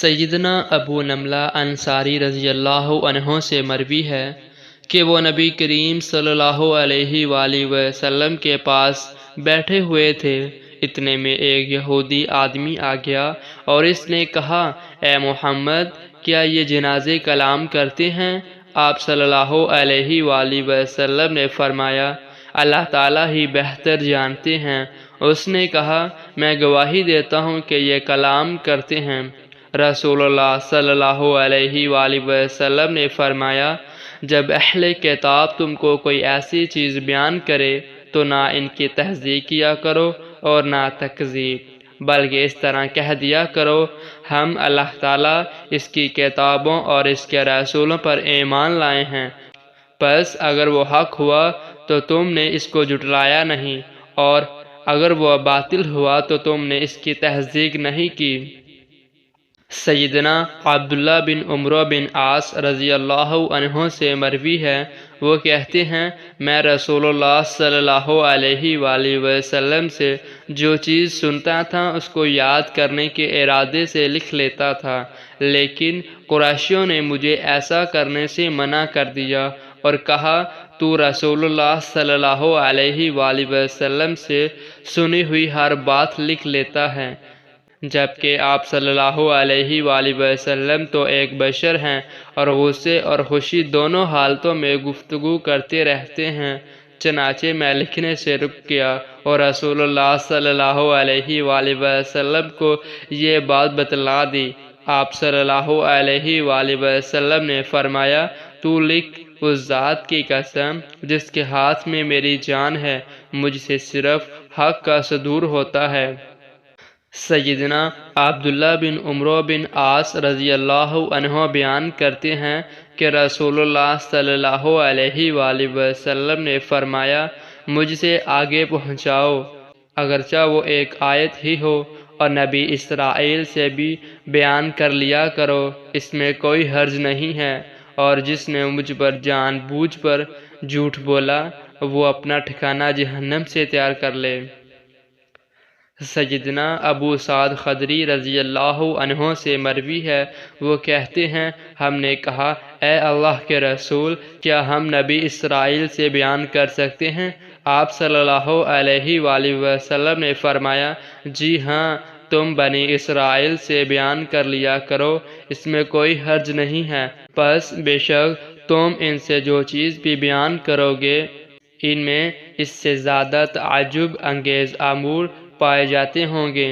سیدنا ابو نملہ انصاری رضی اللہ عنہ سے مروی ہے کہ وہ نبی کریم صلی اللہ علیہ وآلہ وسلم کے پاس بیٹھے ہوئے تھے۔ اتنے میں ایک یہودی آدمی آ گیا اور اس نے کہا، اے محمد، کیا یہ جنازے کلام کرتے ہیں؟ آپ صلی اللہ علیہ وآلہ وسلم نے فرمایا، اللہ تعالیٰ ہی بہتر جانتے ہیں۔ اس نے کہا، میں گواہی دیتا ہوں کہ یہ کلام کرتے ہیں۔ رسول اللہ صلی اللہ علیہ وآلہ وسلم نے فرمایا، جب اہل کتاب تم کو کوئی ایسی چیز بیان کرے تو نہ ان کی تصدیق کیا کرو اور نہ تکذیب، بلکہ اس طرح کہہ دیا کرو، ہم اللہ تعالیٰ، اس کی کتابوں اور اس کے رسولوں پر ایمان لائے ہیں، پس اگر وہ حق ہوا تو تم نے اس کو جھٹلایا نہیں، اور اگر وہ باطل ہوا تو تم نے اس کی تصدیق نہیں کی۔ سیدنا عبداللہ بن عمرو بن عاص رضی اللہ عنہ سے مروی ہے، وہ کہتے ہیں، میں رسول اللہ صلی اللہ علیہ وآلہ وسلم سے جو چیز سنتا تھا اس کو یاد کرنے کے ارادے سے لکھ لیتا تھا، لیکن قریشیوں نے مجھے ایسا کرنے سے منع کر دیا اور کہا، تو رسول اللہ صلی اللہ علیہ وآلہ وسلم سے سنی ہوئی ہر بات لکھ لیتا ہے، جبکہ آپ صلی اللہ علیہ وآلہ وسلم تو ایک بشر ہیں اور غصے اور خوشی دونوں حالتوں میں گفتگو کرتے رہتے ہیں۔ چنانچہ میں لکھنے سے رک گیا اور رسول اللہ صلی اللہ علیہ وآلہ وسلم کو یہ بات بتلا دی۔ آپ صلی اللہ علیہ وآلہ وسلم نے فرمایا، تو لکھ، اس ذات کی قسم جس کے ہاتھ میں میری جان ہے، مجھ سے صرف حق کا صدور ہوتا ہے۔ سیدنا عبداللہ بن عمرو بن عاص رضی اللہ عنہ بیان کرتے ہیں کہ رسول اللہ صلی اللہ علیہ وآلہ وسلم نے فرمایا، مجھ سے آگے پہنچاؤ، اگرچہ وہ ایک آیت ہی ہو، اور نبی اسرائیل سے بھی بیان کر لیا کرو، اس میں کوئی حرج نہیں ہے، اور جس نے مجھ پر جان بوجھ پر جھوٹ بولا وہ اپنا ٹھکانہ جہنم سے تیار کر لے۔ سیدنا ابو سعد خدری رضی اللہ عنہ سے مروی ہے، وہ کہتے ہیں، ہم نے کہا، اے اللہ کے رسول، کیا ہم نبی اسرائیل سے بیان کر سکتے ہیں؟ آپ صلی اللہ علیہ وآلہ وسلم نے فرمایا، جی ہاں، تم بنی اسرائیل سے بیان کر لیا کرو، اس میں کوئی حرج نہیں ہے، پس بے شک تم ان سے جو چیز بھی بیان کرو گے ان میں اس سے زیادہ تعجب انگیز امور پائے جاتے ہوں گے۔